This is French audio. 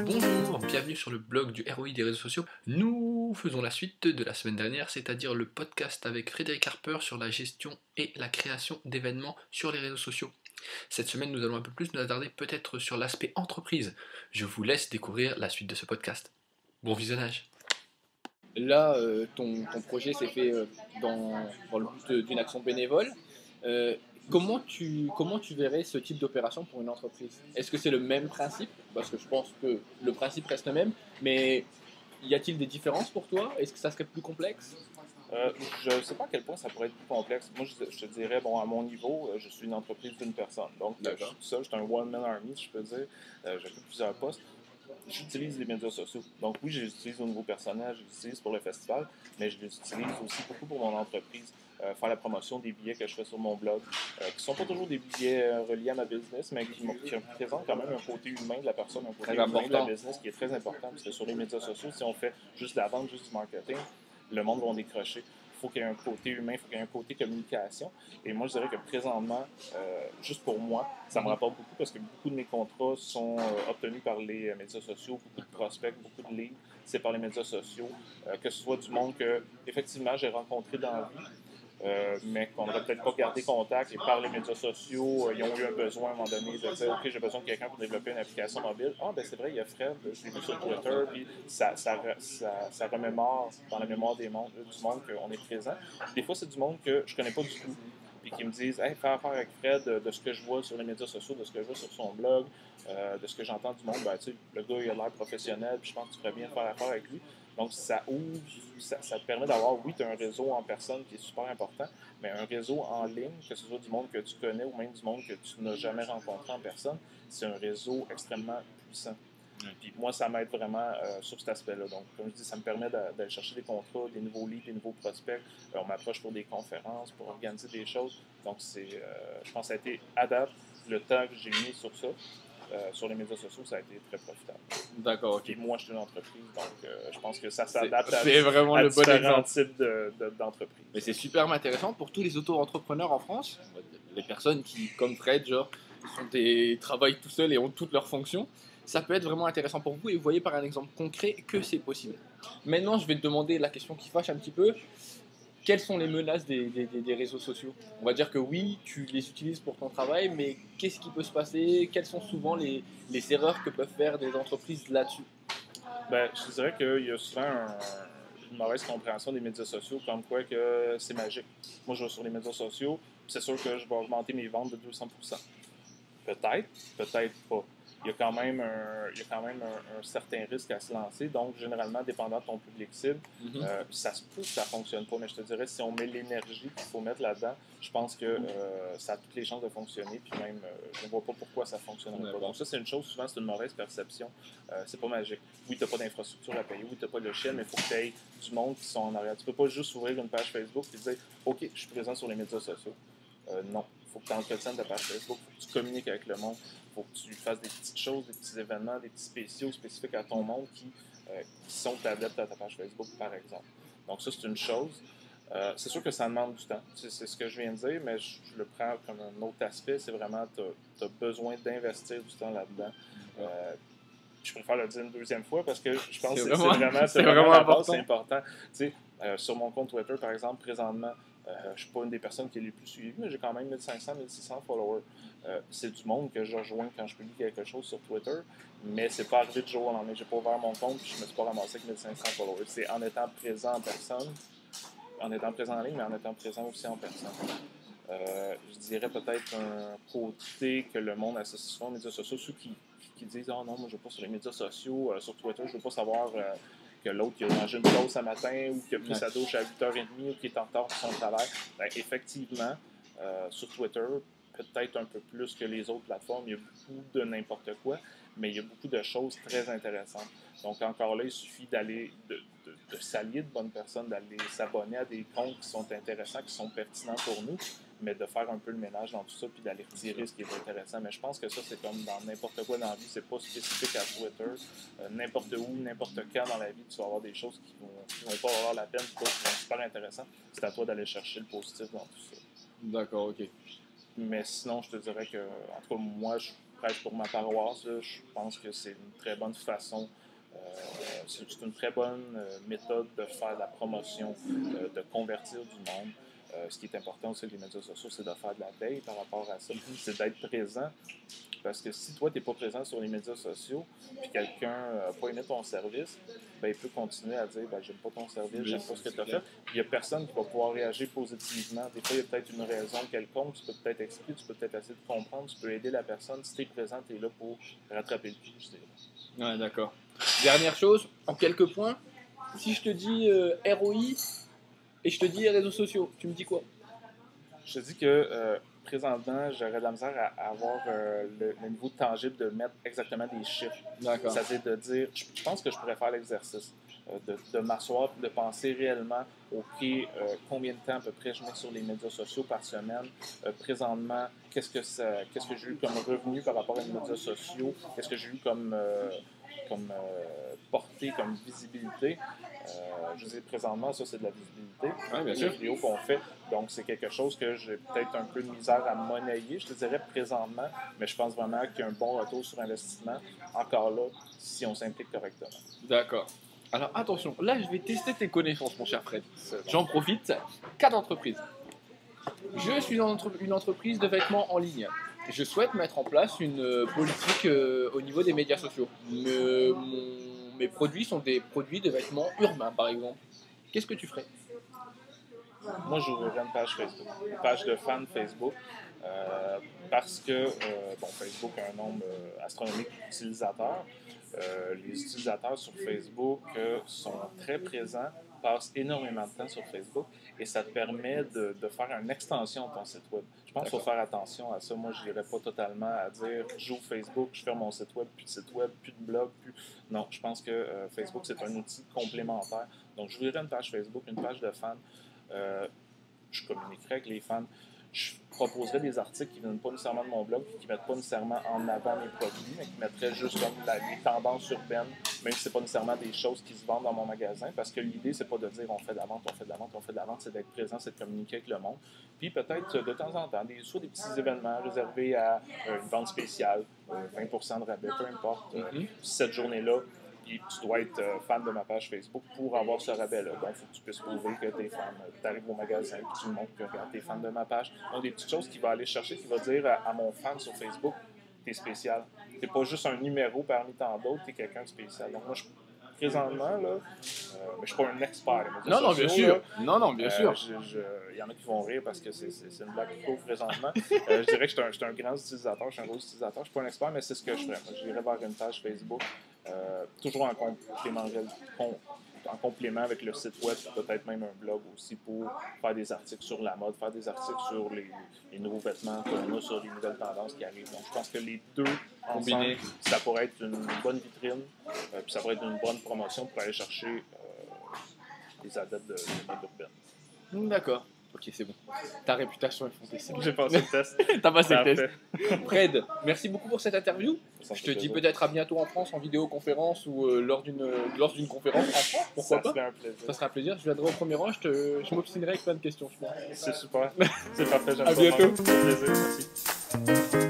Bonjour, bienvenue sur le blog du ROI des réseaux sociaux. Nous faisons la suite de la semaine dernière, c'est-à-dire le podcast avec Frédéric Harper sur la gestion et la création d'événements sur les réseaux sociaux. Cette semaine, nous allons un peu plus nous attarder peut-être sur l'aspect entreprise. Je vous laisse découvrir la suite de ce podcast. Bon visionnage. Là, ton projet s'est fait dans le but d'une action bénévole. Euh, comment tu verrais ce type d'opération pour une entreprise? Est-ce que c'est le même principe? Parce que je pense que le principe reste le même, mais y a-t-il des différences pour toi? Est-ce que ça serait plus complexe? Je ne sais pas à quel point ça pourrait être plus complexe. Moi, je te dirais, bon, à mon niveau, je suis une entreprise d'une personne. Donc, je suis tout seul, je suis un one-man army, si je peux dire. J'ai fait plusieurs postes. J'utilise les médias sociaux. Donc, oui, je les utilise au niveau personnel, je les utilise pour le festival, mais je les utilise aussi beaucoup pour mon entreprise. Faire la promotion des billets que je fais sur mon blog, qui ne sont pas toujours des billets reliés à ma business, mais qui représentent quand même un côté humain de la personne, un côté humain de la business qui est très important. Parce que sur les médias sociaux, si on fait juste de la vente, juste du marketing, le monde va en décrocher. Il faut qu'il y ait un côté humain, il faut qu'il y ait un côté communication. Et moi, je dirais que présentement, juste pour moi, ça me rapporte beaucoup parce que beaucoup de mes contrats sont obtenus par les médias sociaux, beaucoup de prospects, beaucoup de leads, c'est par les médias sociaux, que ce soit du monde que, effectivement, j'ai rencontré dans la vie, mais qu'on n'aurait peut-être pas gardé contact et par les médias sociaux, ils ont eu un besoin à un moment donné de dire OK, j'ai besoin de quelqu'un pour développer une application mobile. Ah, ben c'est vrai, il y a Fred, je l'ai vu sur Twitter, puis ça remémore dans la mémoire du monde qu'on est présent. Des fois, c'est du monde que je connais pas du tout, puis qui me disent hey, fais affaire avec Fred de ce que je vois sur les médias sociaux, de ce que je vois sur son blog, de ce que j'entends du monde. Ben, tu sais, le gars, il a l'air professionnel, puis je pense que tu ferais bien faire affaire avec lui. Donc, ça ouvre, ça te permet d'avoir, oui, tu as un réseau en personne qui est super important, mais un réseau en ligne, que ce soit du monde que tu connais ou même du monde que tu n'as jamais rencontré en personne, c'est un réseau extrêmement puissant. Puis moi, ça m'aide vraiment sur cet aspect-là. Donc, comme je dis, ça me permet d'aller chercher des contrats, des nouveaux leads, des nouveaux prospects. On m'approche pour des conférences, pour organiser des choses. Donc, je pense que ça a été à date, le temps que j'ai mis sur ça, sur les médias sociaux, ça a été très profitable. D'accord, ok. Puis moi, je suis une entreprise, donc je pense que ça s'adapte à le bon différents exemple. types d'entreprises. Mais c'est super intéressant pour tous les auto-entrepreneurs en France, les personnes qui, comme Fred, genre, travaillent tout seuls et ont toutes leurs fonctions. Ça peut être vraiment intéressant pour vous et vous voyez par un exemple concret que c'est possible. Maintenant, je vais te demander la question qui fâche un petit peu. Quelles sont les menaces des réseaux sociaux? On va dire que oui, tu les utilises pour ton travail, mais qu'est-ce qui peut se passer? Quelles sont souvent les erreurs que peuvent faire des entreprises là-dessus? Ben, je dirais qu'il y a souvent une mauvaise compréhension des médias sociaux, comme quoi que c'est magique. Moi, je vais sur les médias sociaux, c'est sûr que je vais augmenter mes ventes de 200%. Peut-être, peut-être pas. Il y a quand même un certain risque à se lancer. Donc, généralement, dépendant de ton public cible, ça se peut que ça ne fonctionne pas. Mais je te dirais, si on met l'énergie qu'il faut mettre là-dedans, je pense que ça a toutes les chances de fonctionner. Puis même, je ne vois pas pourquoi ça ne fonctionnerait pas. Donc, ça, c'est une chose, souvent, c'est une mauvaise perception. C'est pas magique. Oui, tu n'as pas d'infrastructure à payer. Oui, tu n'as pas de chaîne, mais il faut que tu aies du monde qui sont en arrière. Tu ne peux pas juste ouvrir une page Facebook et dire OK, je suis présent sur les médias sociaux. Non. Il faut que tu entretiennes ta page Facebook, il faut que tu communiques avec le monde, il faut que tu fasses des petites choses, des petits événements, des petits spéciaux spécifiques à ton monde qui sont adeptes à ta page Facebook, par exemple. Donc ça, c'est une chose. C'est sûr que ça demande du temps. C'est ce que je viens de dire, mais je le prends comme un autre aspect. C'est vraiment, tu as besoin d'investir du temps là-dedans. Je préfère le dire une deuxième fois parce que je pense que c'est vraiment la base, c'est important. Tu sais, sur mon compte Twitter, par exemple, présentement, je ne suis pas une des personnes qui est les plus suivies, mais j'ai quand même 1500, 1600 followers. C'est du monde que je rejoins quand je publie quelque chose sur Twitter, mais c'est pas arrivé du jour au lendemain. J'ai pas ouvert mon compte et je me suis pas ramassé avec 1500 followers. C'est en étant présent en personne, en étant présent en ligne, mais en étant présent aussi en personne. Je dirais peut-être un côté que le monde associe souvent aux médias sociaux, ceux qui disent « Ah non, moi je ne vais pas sur les médias sociaux, sur Twitter, je ne veux pas savoir que l'autre qui a mangé une toast ce matin ou qui a pris sa douche à 8h30 ou qui est en retard pour son travail. » Effectivement, sur Twitter, peut-être un peu plus que les autres plateformes, il y a beaucoup de n'importe quoi, mais il y a beaucoup de choses très intéressantes. Donc encore là, il suffit d'aller, de s'allier de bonnes personnes, d'aller s'abonner à des comptes qui sont intéressants, qui sont pertinents pour nous, mais de faire un peu le ménage dans tout ça, puis d'aller retirer ce qui est intéressant. Mais je pense que ça, c'est comme dans n'importe quoi dans la vie, c'est pas spécifique à Twitter. N'importe où, n'importe quand dans la vie, tu vas avoir des choses qui vont pas avoir la peine, qui vont être super intéressantes. C'est à toi d'aller chercher le positif dans tout ça. D'accord, ok. Mais sinon, je te dirais que, en tout cas, moi, je prêche pour ma paroisse. Là, je pense que c'est une très bonne façon, c'est une très bonne méthode de faire de la promotion, de convertir du monde. Ce qui est important aussi avec les médias sociaux, c'est de faire de la veille par rapport à ça. C'est d'être présent. Parce que si toi, tu n'es pas présent sur les médias sociaux, puis quelqu'un n'a pas aimé ton service, ben, il peut continuer à dire ben, j'aime pas ton service, j'aime pas ce que tu as fait. Puis il n'y a personne qui va pouvoir réagir positivement. Des fois, il y a peut-être une raison quelconque, tu peux peut-être expliquer, tu peux peut-être essayer de comprendre, tu peux aider la personne. Si tu es présent, tu es là pour rattraper le coup, je dirais. Ouais, d'accord. Dernière chose, en quelques points, si je te dis ROI et je te dis réseaux sociaux, tu me dis quoi? Je te dis que présentement, j'aurais de la misère à avoir le niveau tangible de mettre exactement des chiffres. D'accord. C'est-à-dire de dire, je pense que je pourrais faire l'exercice, de m'asseoir et de penser réellement, OK, combien de temps à peu près je mets sur les médias sociaux par semaine. Présentement, qu'est-ce que j'ai eu comme revenu par rapport à les médias sociaux? Qu'est-ce que j'ai eu comme portée, comme visibilité? Je veux dire, présentement, ça, c'est de la visibilité. Oui, bien Les sûr. vidéos qu'on fait. Donc, c'est quelque chose que j'ai peut-être un peu de misère à monnayer, je te dirais, présentement. Mais je pense vraiment qu'il y a un bon retour sur investissement. Encore là, si on s'implique correctement. D'accord. Alors attention, là je vais tester tes connaissances, mon cher Fred. J'en profite. Cas d'entreprise. Je suis dans une entreprise de vêtements en ligne. Je souhaite mettre en place une politique au niveau des médias sociaux. Mes produits sont des produits de vêtements urbains, par exemple. Qu'est-ce que tu ferais? Moi, j'ouvrirais une page Facebook, une page de fans Facebook, parce que Facebook a un nombre astronomique d'utilisateurs. Les utilisateurs sur Facebook sont très présents, passent énormément de temps sur Facebook et ça te permet de faire une extension de ton site web. Je pense qu'il faut faire attention à ça. Moi, je n'irais pas totalement à dire j'ouvre Facebook, je ferme mon site web, plus de site web, plus de blog. Non, je pense que Facebook, c'est un outil complémentaire. Donc, je voudrais une page Facebook, une page de fans. Je communiquerai avec les fans. Je proposerais des articles qui ne viennent pas nécessairement de mon blog, qui ne mettent pas nécessairement en avant mes produits, mais qui mettraient juste comme les tendances urbaines, même si ce n'est pas nécessairement des choses qui se vendent dans mon magasin, parce que l'idée, c'est pas de dire on fait de la vente, on fait de la vente, on fait de la vente, c'est d'être présent, c'est de communiquer avec le monde. Puis peut-être de temps en temps, soit des petits événements réservés à une vente spéciale, 20% de rabais, peu importe, cette journée-là. Puis tu dois être fan de ma page Facebook pour avoir ce rabais-là. Donc, il faut que tu puisses prouver que tu es fan. Tu arrives au magasin et tu me montres que tu es fan de ma page. Donc, des petites choses qu'il va aller chercher, qui va dire à mon fan sur Facebook, tu es spécial. Tu n'es pas juste un numéro parmi tant d'autres, tu es quelqu'un de spécial. Donc, moi, présentement, là, mais je ne suis pas un expert. Non, bien sûr. Non, bien sûr. Il y en a qui vont rire parce que c'est une blague qui court présentement. Je dirais que je suis un grand utilisateur, je suis un gros utilisateur. Je ne suis pas un expert, mais c'est ce que je ferais. Je irais vers une page Facebook, toujours en complément avec le site web, peut-être même un blog aussi pour faire des articles sur la mode, faire des articles sur les nouveaux vêtements qu'on a, sur les nouvelles tendances qui arrivent. Donc, je pense que les deux ensemble, ça pourrait être une bonne vitrine, puis ça pourrait être une bonne promotion pour aller chercher des adeptes de mode urbaine. D'accord. Ok, c'est bon. Ta réputation est fondée. J'ai passé le test. T'as passé le test. Fred, merci beaucoup pour cette interview. Ça Je te dis peut-être à bientôt en France en vidéoconférence ou lors d'une conférence en France. Pourquoi pas? Ça serait un plaisir. Ça serait un plaisir. Je viendrai au premier rang. Je m'obstinerai avec plein de questions, je pense. C'est super. C'est parfait. J'aime À bientôt. Plaisir. Merci.